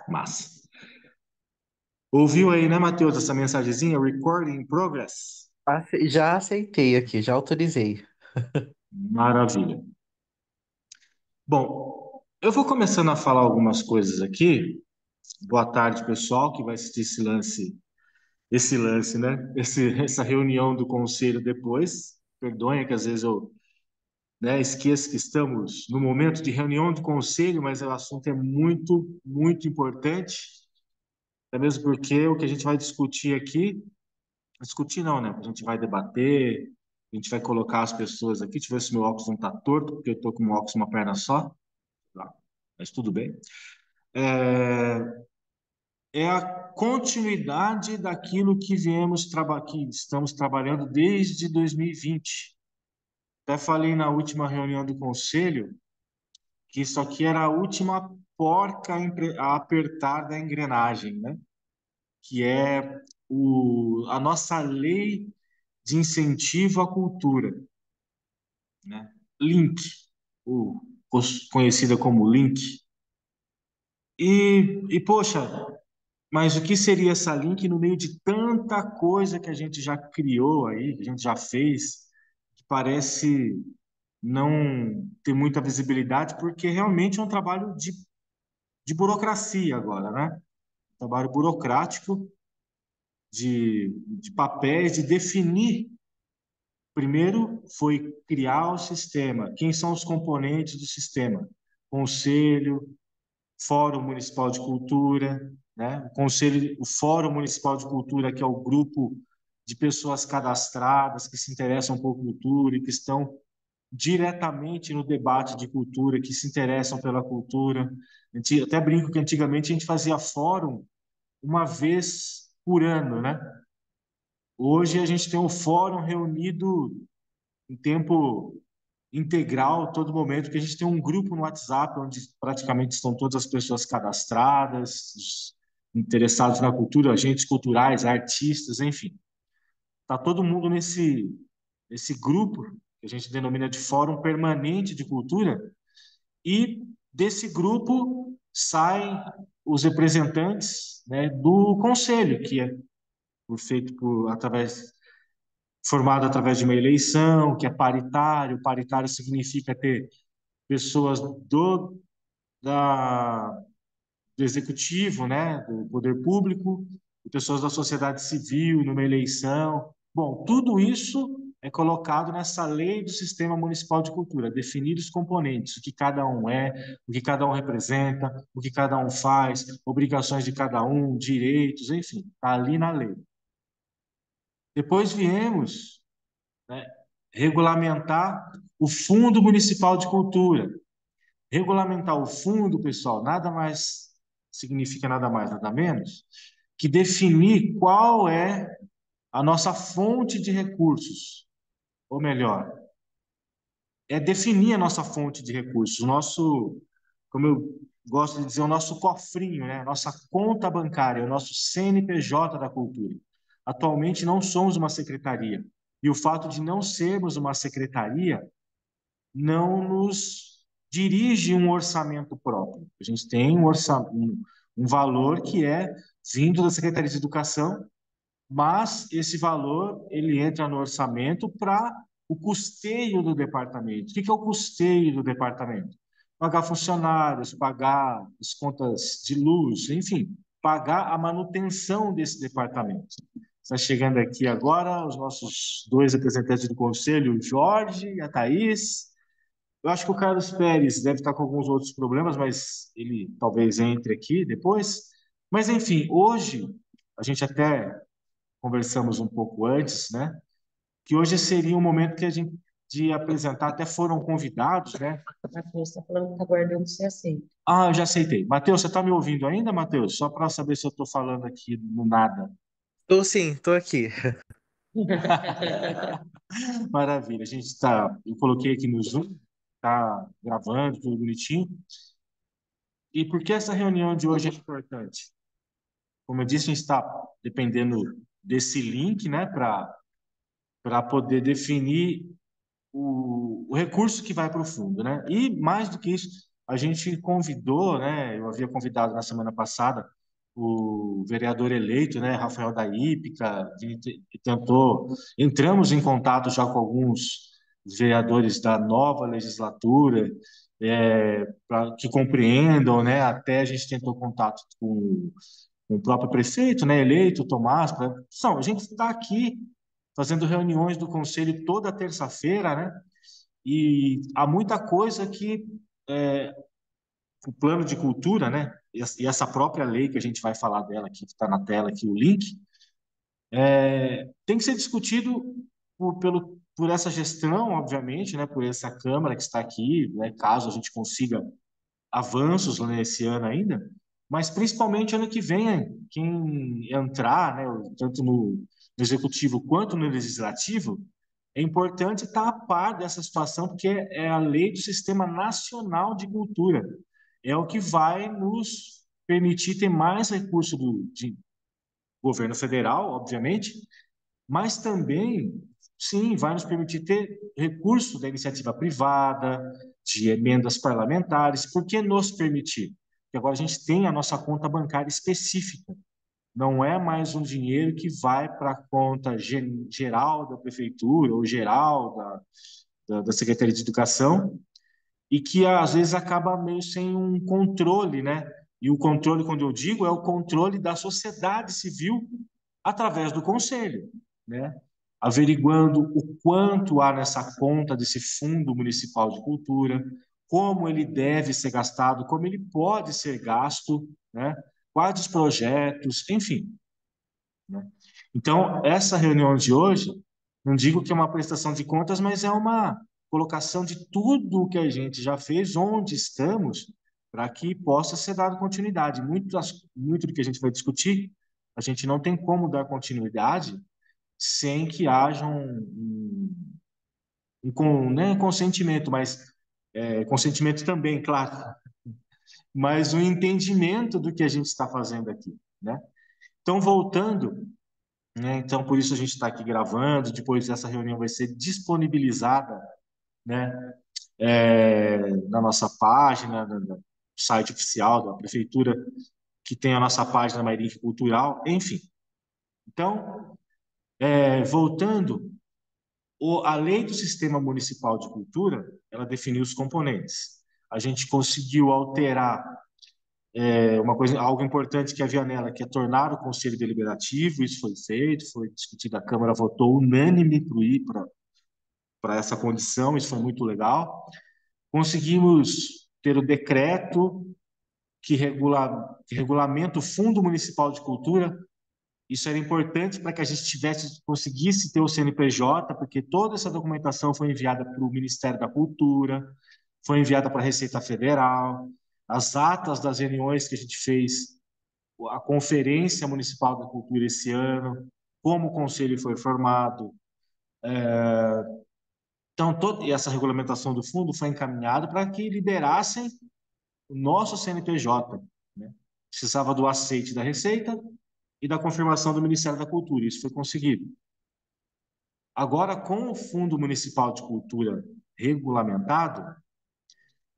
Massa. Ouviu aí, né, Matheus, essa mensagenzinha? Recording in progress? Já aceitei aqui, já autorizei. Maravilha. Bom, eu vou começando a falar algumas coisas aqui. Boa tarde, pessoal, que vai assistir esse lance, né? Essa reunião do conselho depois. Perdoem que às vezes eu, né, esqueço que estamos no momento de reunião de conselho, mas o assunto é muito, muito importante. Até mesmo porque o que a gente vai discutir aqui, discutir não, né? A gente vai debater, a gente vai colocar as pessoas aqui. Deixa eu ver se meu óculos não está torto, porque eu estou com o óculos uma perna só. Tá, mas tudo bem. É a continuidade daquilo que estamos trabalhando desde 2020. Até falei na última reunião do conselho que isso aqui era a última porca a apertar da engrenagem, né? Que é a nossa lei de incentivo à cultura, né? Link, o, conhecida como Link. Poxa, mas o que seria essa Link no meio de tanta coisa que a gente já criou aí, que a gente já fez, que parece não ter muita visibilidade, porque realmente é um trabalho de burocracia agora, né? Trabalho burocrático de papéis, de definir. Primeiro foi criar o sistema. Quem são os componentes do sistema? Conselho, Fórum Municipal de Cultura, né? O Fórum Municipal de Cultura, que é o grupo de pessoas cadastradas que se interessam por cultura e que estão diretamente no debate de cultura, que se interessam pela cultura. Até brinco que antigamente a gente fazia fórum uma vez por ano, né? Hoje a gente tem o fórum reunido em tempo integral, todo momento, que a gente tem um grupo no WhatsApp onde praticamente estão todas as pessoas cadastradas, os interessados na cultura, agentes culturais, artistas, enfim. Está todo mundo nesse grupo que a gente denomina de Fórum Permanente de Cultura, e desse grupo saem os representantes, né, do conselho, que é feito formado através de uma eleição, que é paritário. Paritário significa ter pessoas da, do executivo, né, do poder público, e pessoas da sociedade civil numa eleição. Bom, tudo isso é colocado nessa lei do Sistema Municipal de Cultura, definir os componentes, o que cada um é, o que cada um representa, o que cada um faz, obrigações de cada um, direitos, enfim, está ali na lei. Depois viemos, né, regulamentar o Fundo Municipal de Cultura. Regulamentar o fundo, pessoal, nada mais significa nada mais, nada menos que definir qual é a nossa fonte de recursos, ou melhor, é definir a nossa fonte de recursos, o nosso, como eu gosto de dizer, o nosso cofrinho, né? A nossa conta bancária, o nosso CNPJ da cultura. Atualmente não somos uma secretaria, e o fato de não sermos uma secretaria não nos dirige um orçamento próprio. A gente tem um valor que é vindo da Secretaria de Educação, mas esse valor ele entra no orçamento para o custeio do departamento. O que é o custeio do departamento? Pagar funcionários, pagar as contas de luz, enfim, pagar a manutenção desse departamento. Está chegando aqui agora os nossos dois representantes do conselho, o Jorge e a Thaís. Eu acho que o Carlos Pérez deve estar com alguns outros problemas, mas ele talvez entre aqui depois. Mas, enfim, hoje, a gente até conversamos um pouco antes, né? Que hoje seria um momento que a gente de apresentar, até foram convidados, né? Matheus está falando que está guardando ser aceito. Ah, eu já aceitei. Matheus, você está me ouvindo ainda, Matheus? Só para saber se eu estou falando aqui no nada. Tô sim, tô aqui. Maravilha. A gente está. Eu coloquei aqui no Zoom, está gravando, tudo bonitinho. E por que essa reunião de hoje é importante? Como eu disse, a gente está dependendo desse link, né, para poder definir o recurso que vai para o fundo, né? E mais do que isso, a gente convidou, né? Eu havia convidado na semana passada o vereador eleito, né, Rafael da Hípica, que tentou, entramos em contato já com alguns vereadores da nova legislatura, que compreendam, né? Até a gente tentou contato com o próprio prefeito, né, eleito, Tomás. A gente está aqui fazendo reuniões do conselho toda terça-feira, né? E há muita coisa que é, o plano de cultura, né? E essa própria lei que a gente vai falar dela aqui, que está na tela aqui, o link, tem que ser discutido por essa gestão, obviamente, né? Por essa Câmara que está aqui, né? Caso a gente consiga avanços nesse ano ainda, mas principalmente ano que vem, quem entrar, né? Tanto no executivo quanto no legislativo, é importante estar a par dessa situação, porque é a lei do Sistema Nacional de Cultura. É o que vai nos permitir ter mais recursos de governo federal, obviamente, mas também, sim, vai nos permitir ter recurso da iniciativa privada, de emendas parlamentares. Por que nos permitir? Porque agora a gente tem a nossa conta bancária específica. Não é mais um dinheiro que vai para a conta geral da prefeitura ou geral da Secretaria de Educação, e que às vezes acaba meio sem um controle, né? E o controle, quando eu digo, é o controle da sociedade civil através do conselho, né? Averiguando o quanto há nessa conta desse Fundo Municipal de Cultura, como ele deve ser gastado, como ele pode ser gasto, né? Quais os projetos, enfim, né? Então, essa reunião de hoje, não digo que é uma prestação de contas, mas é uma colocação de tudo o que a gente já fez, onde estamos, para que possa ser dado continuidade. Muito do que a gente vai discutir, a gente não tem como dar continuidade sem que haja né, consentimento, mas consentimento também, claro, mas um entendimento do que a gente está fazendo aqui, né? Então, voltando, né? Então, por isso a gente está aqui gravando. Depois essa reunião vai ser disponibilizada, né, na nossa página, no site oficial da prefeitura, que tem a nossa página Mairink Cultural, enfim. Então, voltando, a lei do Sistema Municipal de Cultura, ela definiu os componentes. A gente conseguiu alterar uma coisa, algo importante que havia nela, que é tornar o Conselho Deliberativo. Isso foi feito, foi discutido, a Câmara votou unânime para essa condição, isso foi muito legal. Conseguimos ter o decreto que regulamenta o Fundo Municipal de Cultura. Isso era importante para que a gente conseguisse ter o CNPJ, porque toda essa documentação foi enviada para o Ministério da Cultura, foi enviada para a Receita Federal, as atas das reuniões que a gente fez, a Conferência Municipal da Cultura esse ano, como o conselho foi formado. Então, toda essa regulamentação do fundo foi encaminhada para que liberassem o nosso CNPJ, né? Precisava do aceite da Receita e da confirmação do Ministério da Cultura. Isso foi conseguido. Agora, com o Fundo Municipal de Cultura regulamentado,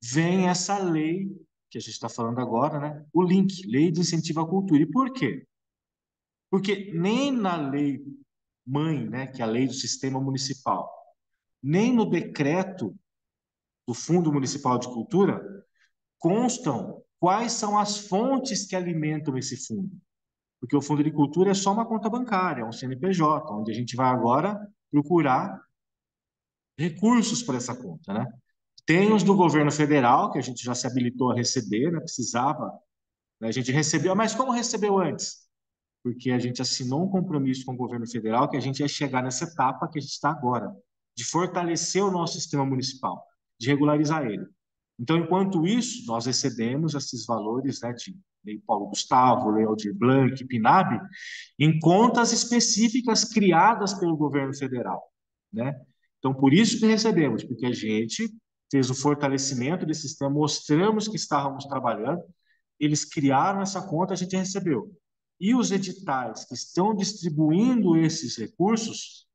vem essa lei que a gente está falando agora, né? O link, Lei de Incentivo à Cultura. E por quê? Porque nem na lei mãe, né, que é a lei do sistema municipal, nem no decreto do Fundo Municipal de Cultura constam quais são as fontes que alimentam esse fundo. Porque o Fundo de Cultura é só uma conta bancária, um CNPJ, onde a gente vai agora procurar recursos para essa conta, né? Tem os do governo federal, que a gente já se habilitou a receber, né? Precisava, né? A gente recebeu, mas como recebeu antes? Porque a gente assinou um compromisso com o governo federal que a gente ia chegar nessa etapa que a gente está agora, de fortalecer o nosso sistema municipal, de regularizar ele. Então, enquanto isso, nós recebemos esses valores, né, de Lei Paulo Gustavo, Lei Aldir Blanc, PNAB, em contas específicas criadas pelo governo federal, né? Então, por isso que recebemos, porque a gente fez o fortalecimento desse sistema, mostramos que estávamos trabalhando, eles criaram essa conta, a gente recebeu. E os editais que estão distribuindo esses recursos,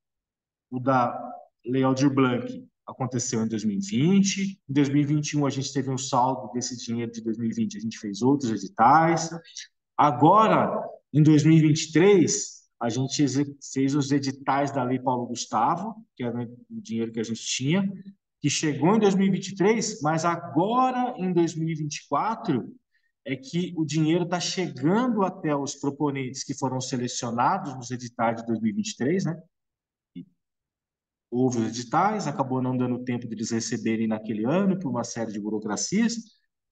o da Lei Aldir Blanc aconteceu em 2020. Em 2021, a gente teve um saldo desse dinheiro de 2020, a gente fez outros editais. Agora, em 2023, a gente fez os editais da Lei Paulo Gustavo, que era o dinheiro que a gente tinha, que chegou em 2023, mas agora, em 2024, é que o dinheiro está chegando até os proponentes que foram selecionados nos editais de 2023, né? Houve os editais, acabou não dando tempo de eles receberem naquele ano, por uma série de burocracias,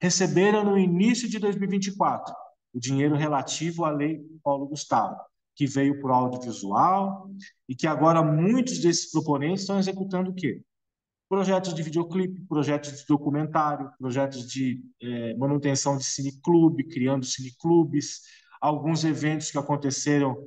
receberam no início de 2024 o dinheiro relativo à Lei Paulo Gustavo, que veio para o audiovisual e que agora muitos desses proponentes estão executando o quê? Projetos de videoclipe, projetos de documentário, projetos de manutenção de cineclube, criando cineclubes, alguns eventos que aconteceram,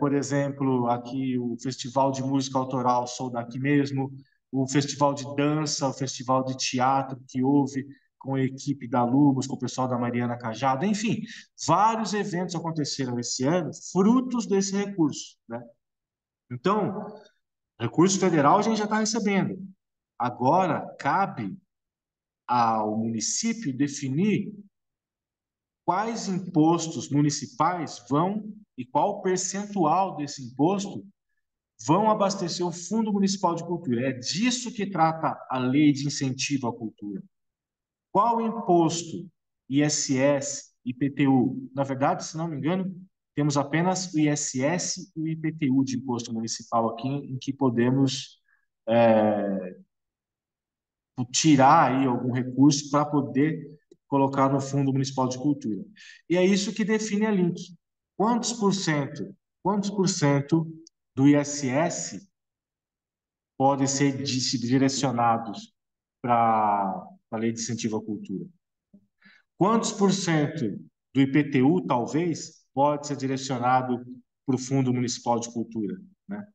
por exemplo, aqui o Festival de Música Autoral Sou Daqui Mesmo, o Festival de Dança, o Festival de Teatro que houve com a equipe da Lumos, com o pessoal da Mariana Cajado, enfim, vários eventos aconteceram esse ano, frutos desse recurso, né? Então, recurso federal a gente já está recebendo. Agora, cabe ao município definir quais impostos municipais vão e qual percentual desse imposto vão abastecer o Fundo Municipal de Cultura. É disso que trata a lei de incentivo à cultura. Qual imposto? ISS, IPTU. Na verdade, se não me engano, temos apenas o ISS e o IPTU de imposto municipal aqui, em que podemos tirar aí algum recurso para poder colocar no Fundo Municipal de Cultura. E é isso que define a Link. Quantos por cento do ISS podem ser direcionados para a Lei de Incentivo à Cultura? Quantos por cento do IPTU, talvez, pode ser direcionado para o Fundo Municipal de Cultura, né?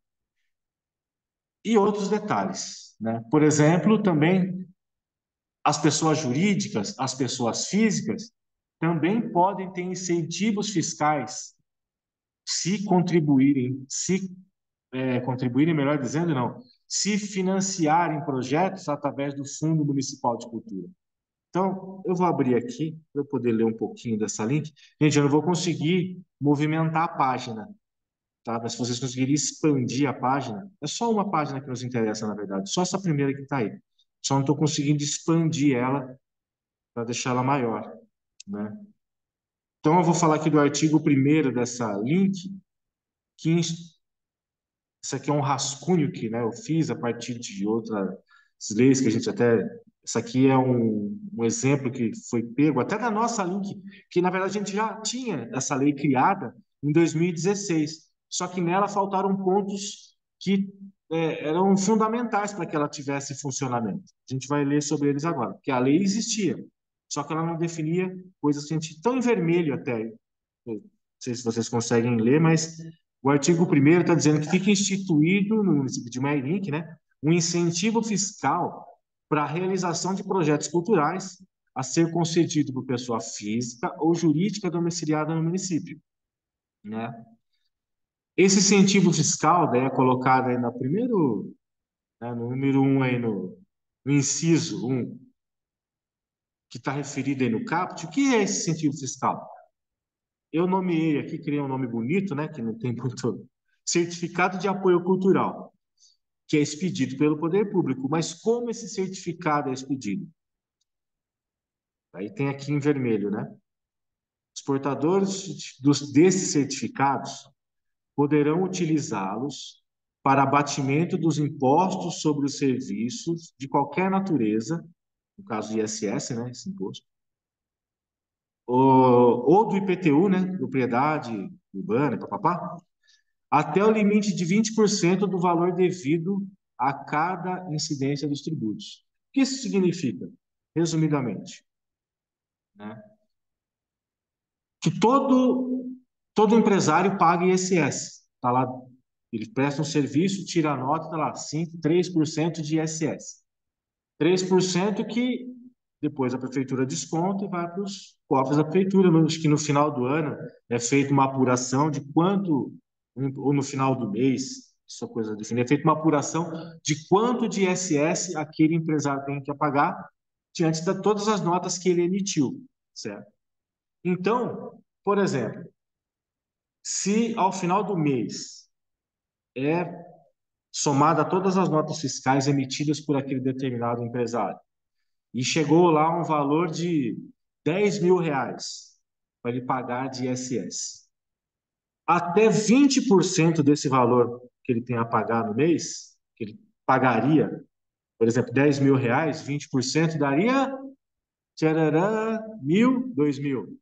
E outros detalhes, né? Por exemplo, também as pessoas jurídicas, as pessoas físicas, também podem ter incentivos fiscais se contribuírem, contribuírem, melhor dizendo, não, se financiarem projetos através do Fundo Municipal de Cultura. Então, eu vou abrir aqui para eu poder ler um pouquinho dessa link. Gente, eu não vou conseguir movimentar a página, tá? Mas se vocês conseguirem expandir a página, é só uma página que nos interessa, na verdade, só essa primeira que está aí. Só não estou conseguindo expandir ela para deixar ela maior, né? Então, eu vou falar aqui do artigo 1º dessa link, que isso aqui é um rascunho que, né, eu fiz a partir de outras leis que a gente até... Isso aqui é um exemplo que foi pego até da nossa link, que, na verdade, a gente já tinha essa lei criada em 2016, só que nela faltaram pontos que eram fundamentais para que ela tivesse funcionamento. A gente vai ler sobre eles agora, porque a lei existia, só que ela não definia coisas que a gente... Estão em vermelho até, não sei se vocês conseguem ler, mas o artigo 1º está dizendo que fica instituído no município de Mairink, né, um incentivo fiscal para a realização de projetos culturais a ser concedido por pessoa física ou jurídica domiciliada no município, né? Esse incentivo fiscal, daí, é colocado aí no primeiro, né, no número 1 aí no inciso 1, que está referido aí no caput. O que é esse incentivo fiscal? Eu nomeei aqui, criei um nome bonito, né, que não tem muito... Certificado de apoio cultural, que é expedido pelo poder público. Mas como esse certificado é expedido? Aí tem aqui em vermelho, né? Os portadores desses certificados poderão utilizá-los para abatimento dos impostos sobre os serviços de qualquer natureza, no caso do ISS, né, esse imposto, ou do IPTU, né, propriedade urbana, papapá, até o limite de 20% do valor devido a cada incidência dos tributos. O que isso significa? Resumidamente, né? Que todo empresário paga ISS. Tá lá, ele presta um serviço, tira a nota, tá lá, 3% de ISS. 3% que depois a prefeitura desconta e vai para os cofres da prefeitura. Acho que no final do ano é feita uma apuração de quanto, ou no final do mês, essa coisa definida. É feita uma apuração de quanto de ISS aquele empresário tem que pagar diante de todas as notas que ele emitiu, certo? Então, por exemplo, se ao final do mês é somada todas as notas fiscais emitidas por aquele determinado empresário e chegou lá um valor de R$ 10.000 para ele pagar de ISS. Até 20% desse valor que ele tem a pagar no mês, que ele pagaria, por exemplo, R$ 10.000, 20% daria tcharará, 1.000, 2.000. R$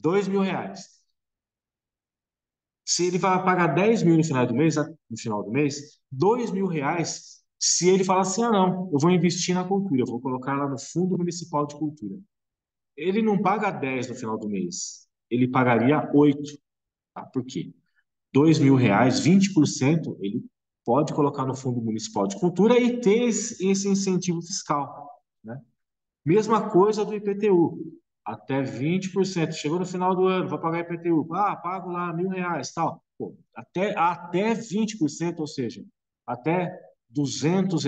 2.000. Se ele vai pagar 10.000 no final do mês, R$ 2.000, se ele falar assim, ah, não, eu vou investir na cultura, eu vou colocar lá no Fundo Municipal de Cultura. Ele não paga 10 no final do mês, ele pagaria 8. Tá? Por quê? R$ 2.000, 20%, ele pode colocar no Fundo Municipal de Cultura e ter esse incentivo fiscal, né? Mesma coisa do IPTU, até 20%. Chegou no final do ano, vai pagar IPTU. Ah, pago lá R$ 1.000, tal. Pô, até 20%, ou seja, até R$ 200,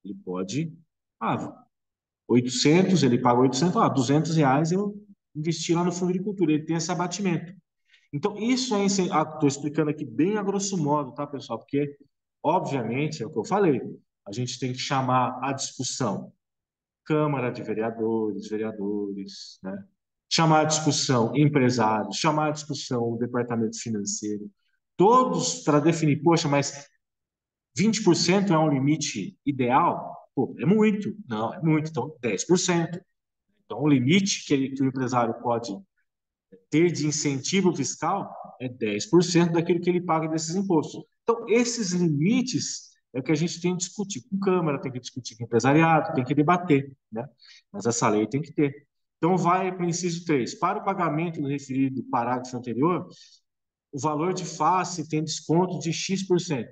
ele pode. Ah, 800, ele paga 800, ah, R$ 200 eu investi lá no fundo de cultura. Ele tem esse abatimento. Então, isso é. Estou explicando aqui bem a grosso modo, tá, pessoal? Porque, obviamente, é o que eu falei, a gente tem que chamar a discussão Câmara de Vereadores, vereadores, né? Chamar a discussão empresários, chamar a discussão o departamento financeiro, todos para definir, poxa, mas 20% é um limite ideal? Pô, é muito. Não, é muito. Então, 10%. Então, o limite que o empresário pode ter de incentivo fiscal é 10% daquilo que ele paga desses impostos. Então, esses limites é o que a gente tem que discutir com Câmara, tem que discutir com empresariado, tem que debater, né? Mas essa lei tem que ter. Então, vai para o inciso 3. Para o pagamento no referido parágrafo anterior, o valor de face tem desconto de X%.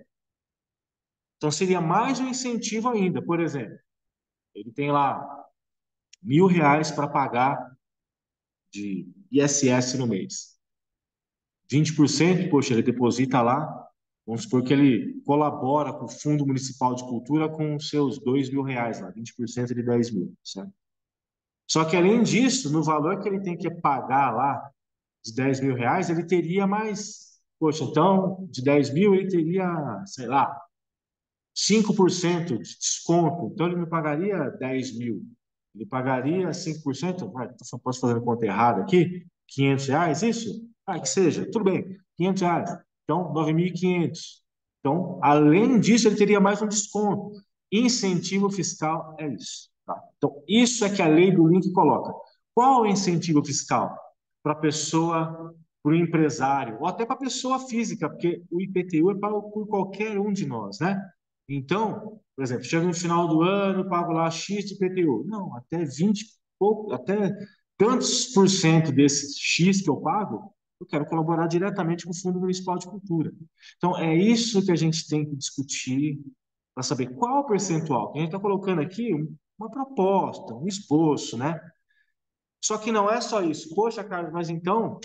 Então, seria mais um incentivo ainda. Por exemplo, ele tem lá R$ 1.000 para pagar de ISS no mês. 20%, poxa, ele deposita lá, vamos supor que ele colabora com o Fundo Municipal de Cultura com os seus R$ 2.000 lá, 20% de 10.000, certo? Só que além disso, no valor que ele tem que pagar lá, de R$ 10.000, ele teria mais, poxa, então, de 10.000 ele teria, sei lá, 5% de desconto, então ele me pagaria 10.000. Ele pagaria 5%, só posso fazer a conta errada aqui, R$ 500, isso? Ah, que seja, tudo bem, R$ 500. Então, 9.500. Então, além disso, ele teria mais um desconto. Incentivo fiscal é isso. Tá? Então, isso é que a lei do link coloca. Qual é o incentivo fiscal? Para a pessoa, para o empresário, ou até para a pessoa física, porque o IPTU é para por qualquer um de nós, né? Então, por exemplo, chega no final do ano, pago lá X de IPTU. Não, até 20, pouco, até tantos por cento desse X que eu pago, eu quero colaborar diretamente com o Fundo Municipal de Cultura. Então, é isso que a gente tem que discutir para saber qual o percentual. A gente está colocando aqui uma proposta, um esboço, né? Só que não é só isso. Poxa, Carlos, mas então,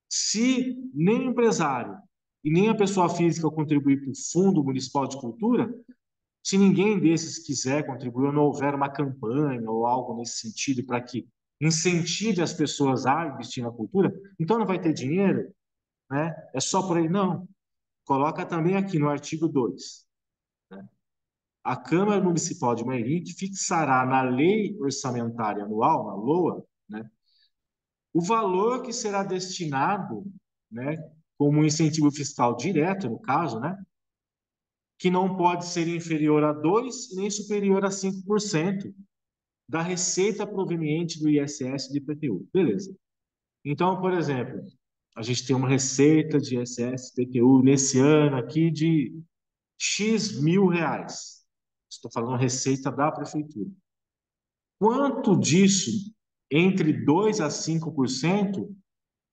se nem o empresário e nem a pessoa física contribuir para o Fundo Municipal de Cultura, se ninguém desses quiser contribuir, ou não houver uma campanha ou algo nesse sentido para que incentive as pessoas a investir na cultura, então não vai ter dinheiro, né? É só por aí. Não. Coloca também aqui no artigo 2. Né? A Câmara Municipal de Mairim fixará na Lei Orçamentária Anual, na LOA, né, o valor que será destinado, né, como um incentivo fiscal direto, no caso, né, que não pode ser inferior a 2 nem superior a 5% da receita proveniente do ISS e do IPTU. Beleza. Então, por exemplo, a gente tem uma receita de ISS e IPTU nesse ano aqui de X mil reais. Estou falando receita da prefeitura. Quanto disso, entre 2 a 5%,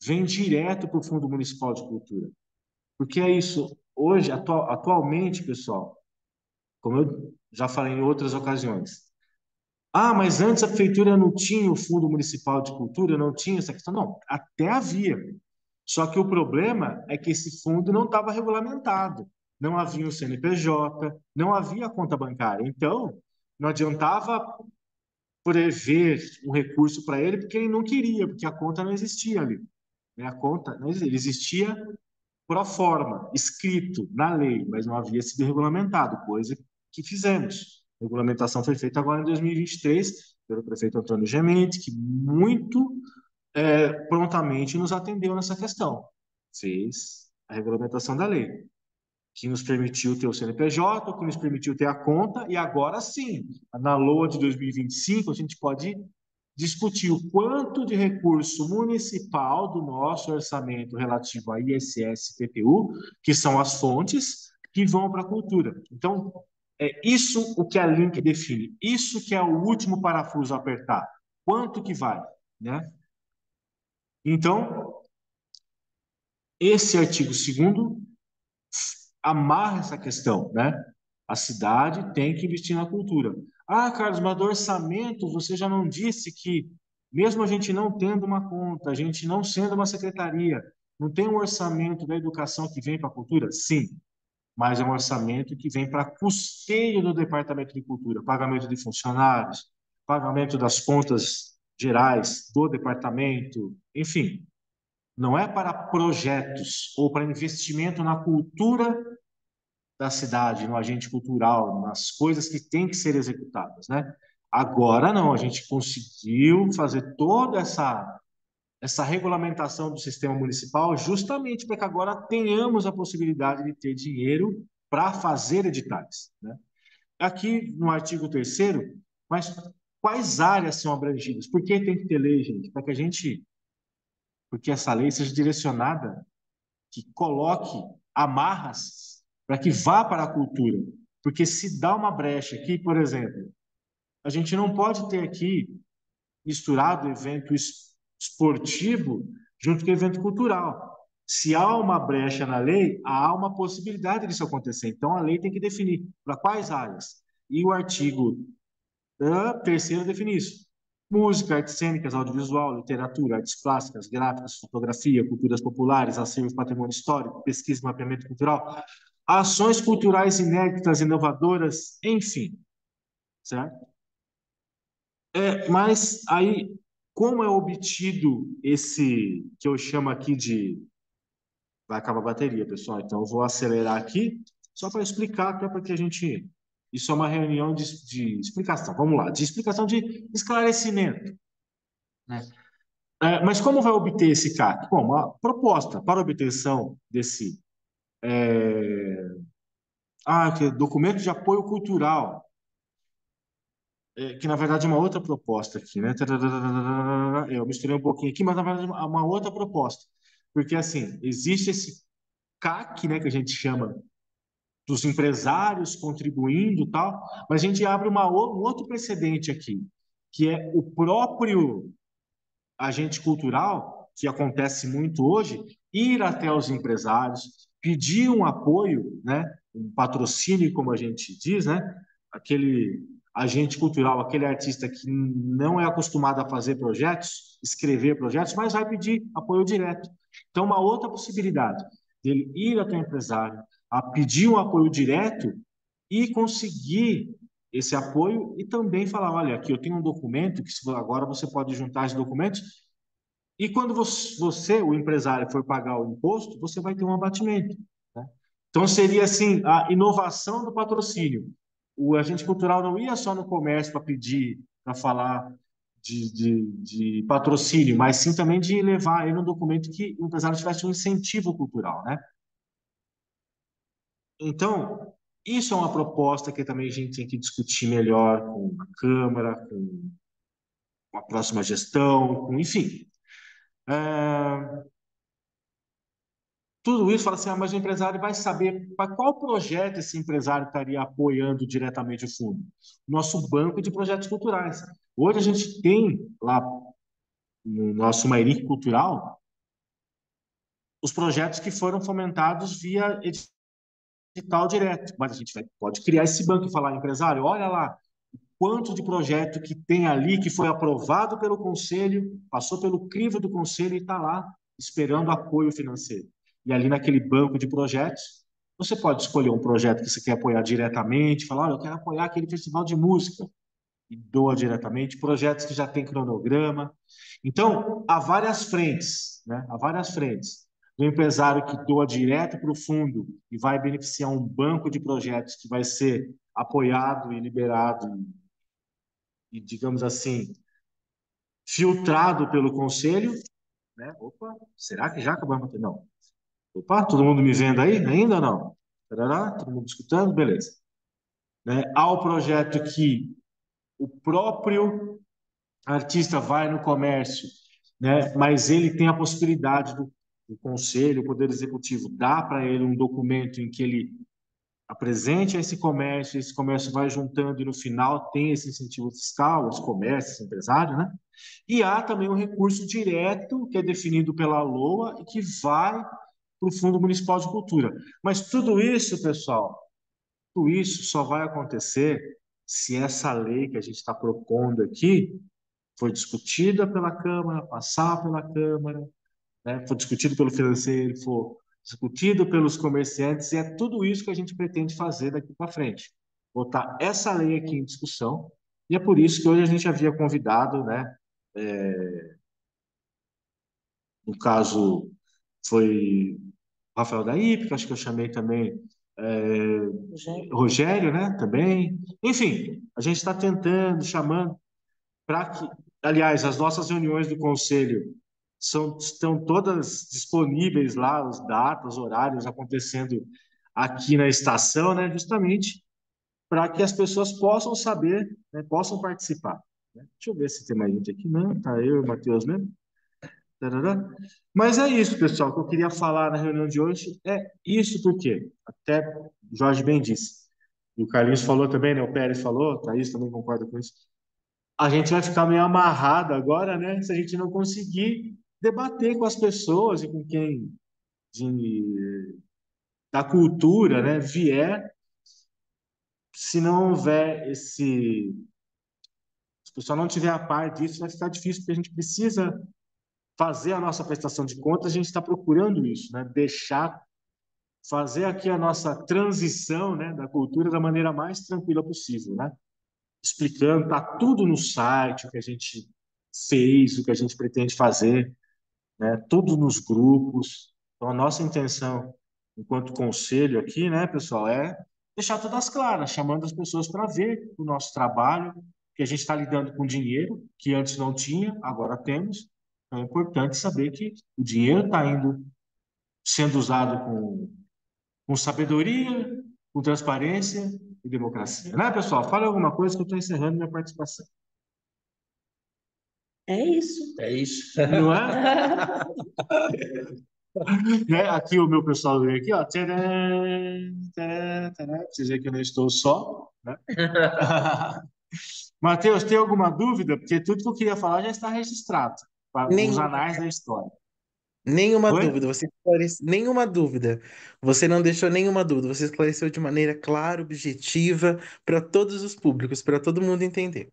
vem direto para o Fundo Municipal de Cultura? Porque é isso. Hoje, atualmente, pessoal, como eu já falei em outras ocasiões, ah, mas antes a prefeitura não tinha o Fundo Municipal de Cultura, não tinha essa questão. Não, até havia. Só que o problema é que esse fundo não estava regulamentado, não havia um CNPJ, não havia conta bancária. Então, não adiantava prever um recurso para ele, porque ele não queria, porque a conta não existia ali. Né? A conta não existia, ele existia pro forma, escrito na lei, mas não havia sido regulamentado, coisa que fizemos. A regulamentação foi feita agora em 2023 pelo prefeito Antônio Gemente, que muito prontamente nos atendeu nessa questão. Fez a regulamentação da lei, que nos permitiu ter o CNPJ, que nos permitiu ter a conta, e agora sim, na LOA de 2025, a gente pode discutir o quanto de recurso municipal do nosso orçamento relativo a ISS e PTU, que são as fontes que vão para a cultura. Então, é isso o que a Link define, isso que é o último parafuso a apertar. Quanto que vai, né? Então, esse artigo 2º amarra essa questão, né? A cidade tem que investir na cultura. Ah, Carlos, mas do orçamento você já não disse que, mesmo a gente não tendo uma conta, a gente não sendo uma secretaria, não tem um orçamento da educação que vem para a cultura? Sim, mas é um orçamento que vem para custeio do Departamento de Cultura, pagamento de funcionários, pagamento das contas gerais do departamento, enfim, não é para projetos ou para investimento na cultura da cidade, no agente cultural, nas coisas que têm que ser executadas, né? Agora não, a gente conseguiu fazer toda essa regulamentação do sistema municipal justamente para que agora tenhamos a possibilidade de ter dinheiro para fazer editais, né? Aqui no artigo 3º, mas quais áreas são abrangidas? Por que tem que ter lei, gente? Para que a gente, porque essa lei seja direcionada, que coloque amarras para que vá para a cultura. Porque se dá uma brecha aqui, por exemplo, a gente não pode ter aqui misturado evento esportivo junto com evento cultural. Se há uma brecha na lei, há uma possibilidade disso acontecer. Então, a lei tem que definir para quais áreas. E o artigo 3º define isso. Música, artes cênicas, audiovisual, literatura, artes plásticas, gráficas, fotografia, culturas populares, acervos, patrimônio histórico, pesquisa e mapeamento cultural, ações culturais inéditas, inovadoras, enfim, certo? Mas aí, como é obtido esse, que eu chamo aqui de... Vai acabar a bateria, pessoal, então eu vou acelerar aqui, só para explicar, até porque a gente... Isso é uma reunião de explicação, vamos lá, de explicação de esclarecimento, né? Mas como vai obter esse CAC? Bom, uma proposta para obtenção desse que é documento de apoio cultural, que na verdade é uma outra proposta aqui, né? Eu misturei um pouquinho aqui, mas na verdade é uma outra proposta. Porque, assim, existe esse CAC, né, que a gente chama dos empresários contribuindo e tal, mas a gente abre um outro precedente aqui, que é o próprio agente cultural, que acontece muito hoje, ir até os empresários, pedir um apoio, né, um patrocínio, como a gente diz, né, aquele agente cultural, aquele artista que não é acostumado a fazer projetos, escrever projetos, mas vai pedir apoio direto. Então, uma outra possibilidade dele ir até o empresário, a pedir um apoio direto e conseguir esse apoio e também falar, olha, aqui eu tenho um documento que agora você pode juntar esses documentos e quando você, o empresário, for pagar o imposto, você vai ter um abatimento, né? Então seria assim a inovação do patrocínio. O agente cultural não ia só no comércio para pedir, para falar de patrocínio, mas sim também de levar aí um documento que o empresário tivesse um incentivo cultural, né? Então, isso é uma proposta que também a gente tem que discutir melhor com a Câmara, com a próxima gestão, enfim. Tudo isso fala assim, mas o empresário vai saber para qual projeto esse empresário estaria apoiando diretamente o fundo. Nosso banco de projetos culturais. Hoje a gente tem lá no nosso Mairic Cultural os projetos que foram fomentados via edital direto, mas a gente pode criar esse banco e falar, empresário, olha lá, quanto de projeto que tem ali, que foi aprovado pelo conselho, passou pelo crivo do conselho e está lá. esperando apoio financeiro. E ali naquele banco de projetos, você pode escolher um projeto que você quer apoiar diretamente, falar, olha, eu quero apoiar aquele festival de música, e doa diretamente, projetos que já têm cronograma. Então, há várias frentes, né? Há várias frentes. Do empresário que doa direto para o fundo e vai beneficiar um banco de projetos que vai ser apoiado e liberado e digamos assim, filtrado pelo conselho, né? Opa, será que já acabamos? Não. Opa, todo mundo me vendo aí? Ainda não? Tarará, todo mundo escutando? Beleza. Né? Há o projeto que o próprio artista vai no comércio, né? Mas ele tem a possibilidade do conselho, o poder executivo dá para ele um documento em que ele apresente a esse comércio vai juntando e no final tem esse incentivo fiscal, os comércios, esse empresário, né? E há também um recurso direto que é definido pela LOA e que vai para o Fundo Municipal de Cultura. Mas tudo isso, pessoal, tudo isso só vai acontecer se essa lei que a gente está propondo aqui foi discutida pela Câmara, passar pela Câmara, né? Foi discutido pelo financeiro, foi discutido pelos comerciantes, e é tudo isso que a gente pretende fazer daqui para frente. Botar essa lei aqui em discussão, e é por isso que hoje a gente havia convidado, né? No caso, foi o Rafael da Hípica, acho que eu chamei também Rogério, né? Também. Enfim, a gente está tentando, chamando, para que, aliás, as nossas reuniões do conselho estão todas disponíveis lá, os datas, horários acontecendo aqui na estação, né? Justamente para que as pessoas possam saber, né? Possam participar. Né? Deixa eu ver se tem mais gente aqui. Não, tá eu e o Matheus mesmo. Tarará. Mas é isso, pessoal, que eu queria falar na reunião de hoje. É isso porque, até o Jorge bem disse, e o Carlinhos falou também, né? O Pérez falou, a Thaís também concorda com isso. A gente vai ficar meio amarrado agora, né? Se a gente não conseguir debater com as pessoas e com quem da cultura, né, vier, se não houver se o pessoal não tiver a par disso, vai ficar difícil, porque a gente precisa fazer a nossa prestação de contas, a gente está procurando isso, né? Fazer aqui a nossa transição, né, da cultura da maneira mais tranquila possível, né? Explicando, tá tudo no site, o que a gente fez, o que a gente pretende fazer, né? Tudo nos grupos. Então, a nossa intenção, enquanto conselho aqui, né, pessoal, é deixar todas claras, chamando as pessoas para ver o nosso trabalho, que a gente está lidando com dinheiro que antes não tinha, agora temos. Então, é importante saber que o dinheiro está indo sendo usado com sabedoria, com transparência e democracia. Né, pessoal? Fala alguma coisa que eu estou encerrando minha participação. É isso. É isso. Não é? Né? Aqui o meu pessoal vem aqui, ó. Tcharam, tcharam, tcharam. Pra vocês verem que eu não estou só, né? Matheus, tem alguma dúvida? Porque tudo que eu queria falar já está registrado para os Nenhuma, anais da história. nenhuma Oi? dúvida, você esclareceu, nenhuma dúvida. Você não deixou nenhuma dúvida, você esclareceu de maneira clara, objetiva, para todos os públicos, para todo mundo entender.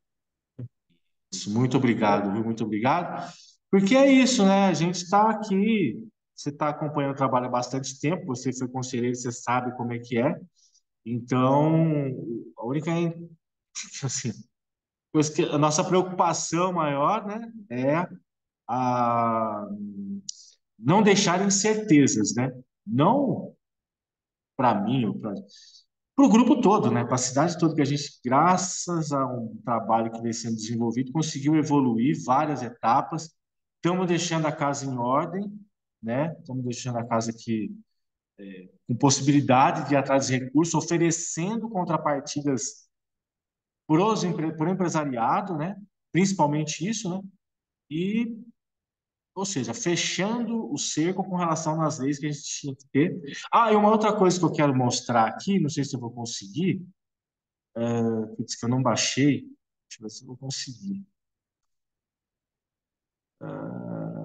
Muito obrigado, viu? Muito obrigado. Porque é isso, né? A gente está aqui, você está acompanhando o trabalho há bastante tempo, você foi conselheiro, você sabe como é que é. Então, a única, assim, a nossa preocupação maior, né, é a não deixar incertezas, né? Não para mim, para o grupo todo, né? Para a cidade toda, que a gente, graças a um trabalho que vem sendo desenvolvido, conseguiu evoluir várias etapas. Estamos deixando a casa em ordem, né? Estamos deixando a casa aqui com possibilidade de ir atrás de recursos, oferecendo contrapartidas por empresariado, né? Principalmente isso, né? E, ou seja, fechando o cerco com relação às leis que a gente tinha que ter. Ah, e uma outra coisa que eu quero mostrar aqui, não sei se eu vou conseguir, putz, que eu não baixei, deixa eu ver se eu vou conseguir.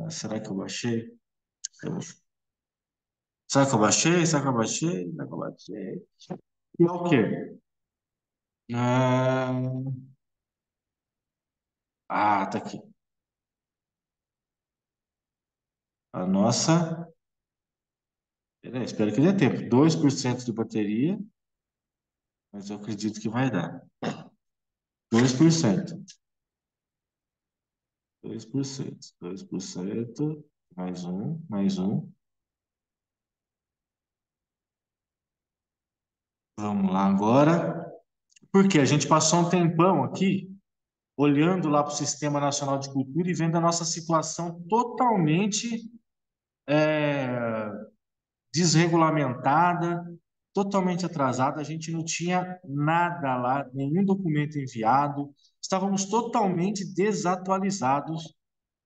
Será que eu baixei? Será que eu baixei? Será que eu baixei? Será que eu baixei? E é o quê? Ah, tá aqui. A nossa. Espero que dê tempo. 2% de bateria, mas eu acredito que vai dar. 2%. 2%. 2%. Mais um, mais um. Vamos lá agora. Porque a gente passou um tempão aqui olhando lá para o Sistema Nacional de Cultura e vendo a nossa situação totalmente desregulamentada, totalmente atrasada. A gente não tinha nada lá, nenhum documento enviado. Estávamos totalmente desatualizados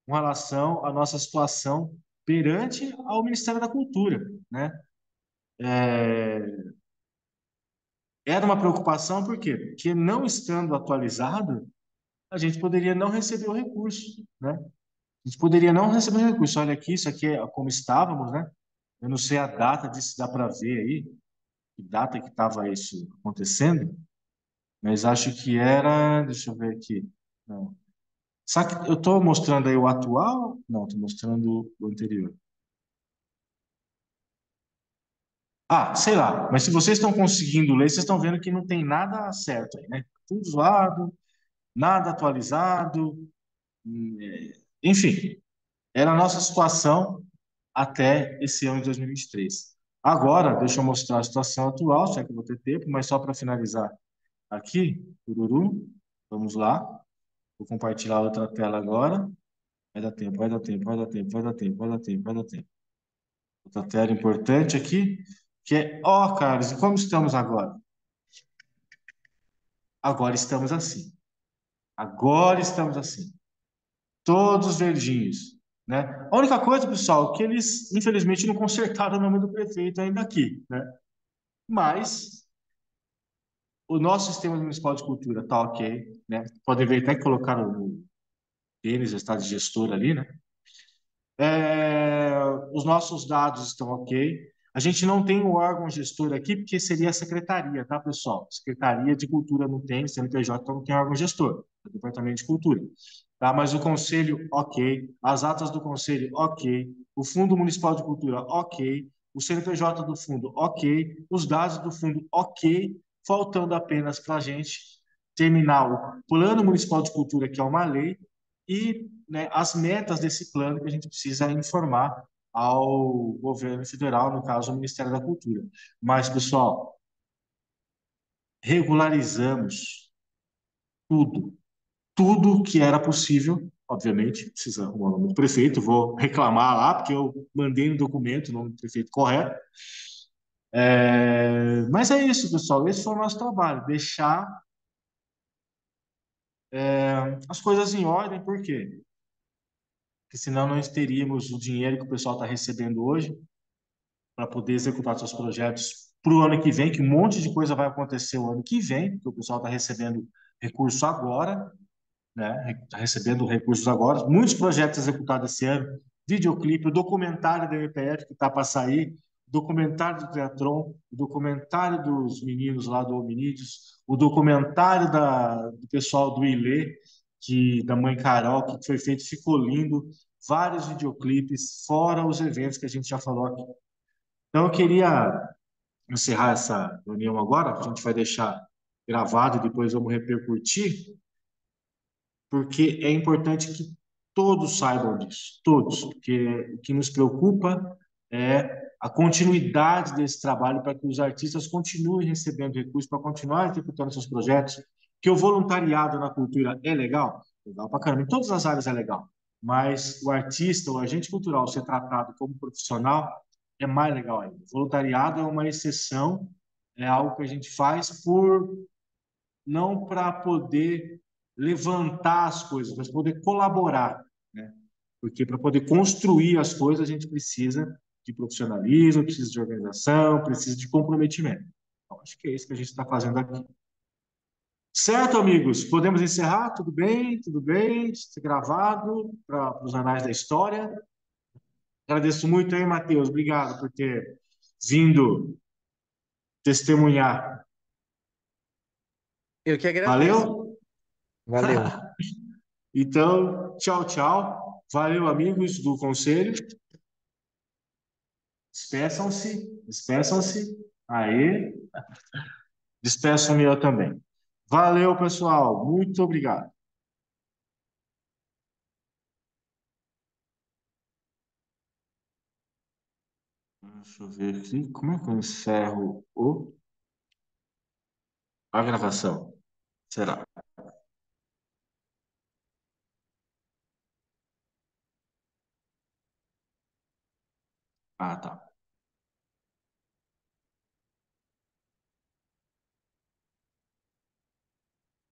com relação à nossa situação perante ao Ministério da Cultura, né? Era uma preocupação, por quê? Porque não estando atualizado, a gente poderia não receber o recurso, né? A gente poderia não receber o recurso. Olha aqui, isso aqui é como estávamos, né? Eu não sei a data disso, dá para ver aí, que data que estava isso acontecendo, mas acho que era, deixa eu ver aqui. Não. Sabe que eu estou mostrando aí o atual? Não, estou mostrando o anterior. Ah, sei lá, mas se vocês estão conseguindo ler, vocês estão vendo que não tem nada certo aí, né? Tudo zoado, nada atualizado, enfim, era a nossa situação até esse ano de 2023. Agora, deixa eu mostrar a situação atual, se é que eu vou ter tempo, mas só para finalizar aqui, tururu, vamos lá, vou compartilhar outra tela agora, vai dar tempo, vai dar tempo, vai dar tempo, vai dar tempo, vai dar tempo, vai dar tempo. Outra tela importante aqui, que é, ó, Carlos, e como estamos agora? Agora estamos assim. Agora estamos assim. Todos verdinhos, né? A única coisa, pessoal, é que eles, infelizmente, não consertaram o nome do prefeito ainda aqui, né? Mas o nosso sistema municipal de cultura tá ok, né? Podem ver até que colocaram o Denis, o estado de gestor ali, né? Os nossos dados estão ok. A gente não tem o órgão gestor aqui, porque seria a secretaria, tá, pessoal? Secretaria de Cultura não tem, CNPJ então não tem órgão gestor, é o Departamento de Cultura. Tá? Mas o Conselho, ok. As atas do Conselho, ok. O Fundo Municipal de Cultura, ok. O CNPJ do Fundo, ok. Os dados do Fundo, ok. Faltando apenas para a gente terminar o Plano Municipal de Cultura, que é uma lei, e né, as metas desse plano que a gente precisa informar ao governo federal, no caso, o Ministério da Cultura. Mas, pessoal, regularizamos tudo, tudo que era possível. Obviamente, precisa arrumar o nome do prefeito, vou reclamar lá, porque eu mandei no documento o nome do prefeito correto. Mas é isso, pessoal, esse foi o nosso trabalho, deixar as coisas em ordem, por quê? Porque senão nós teríamos o dinheiro que o pessoal está recebendo hoje para poder executar seus projetos para o ano que vem, que um monte de coisa vai acontecer o ano que vem, porque o pessoal está recebendo recurso agora, né? Está recebendo recursos agora. Muitos projetos executados esse ano, videoclipe, o documentário da MPF que está para sair, o documentário do Teatron, o documentário dos meninos lá do Hominídeos, o documentário do pessoal do Ilê, da mãe Carol, que foi feito, ficou lindo, vários videoclipes, fora os eventos que a gente já falou aqui. Então, eu queria encerrar essa reunião agora, a gente vai deixar gravado e depois vamos repercutir, porque é importante que todos saibam disso, todos, porque o que nos preocupa é a continuidade desse trabalho para que os artistas continuem recebendo recursos para continuar executando seus projetos, que o voluntariado na cultura é legal, legal para caramba, em todas as áreas é legal, mas o artista, o agente cultural ser tratado como profissional é mais legal ainda. O voluntariado é uma exceção, é algo que a gente faz não para poder levantar as coisas, mas poder colaborar, né? Porque para poder construir as coisas a gente precisa de profissionalismo, precisa de organização, precisa de comprometimento. Então, acho que é isso que a gente está fazendo aqui. Certo, amigos? Podemos encerrar? Tudo bem? Tudo bem? Está gravado para os anais da história. Agradeço muito aí, Matheus. Obrigado por ter vindo testemunhar. Eu que agradeço. Valeu? Valeu. Então, tchau, tchau. Valeu, amigos do Conselho. Despeçam-se, despeçam-se. Aí, despeçam-me eu também. Valeu, pessoal. Muito obrigado. Deixa eu ver aqui. Como é que eu encerro a gravação? Será? Ah, tá.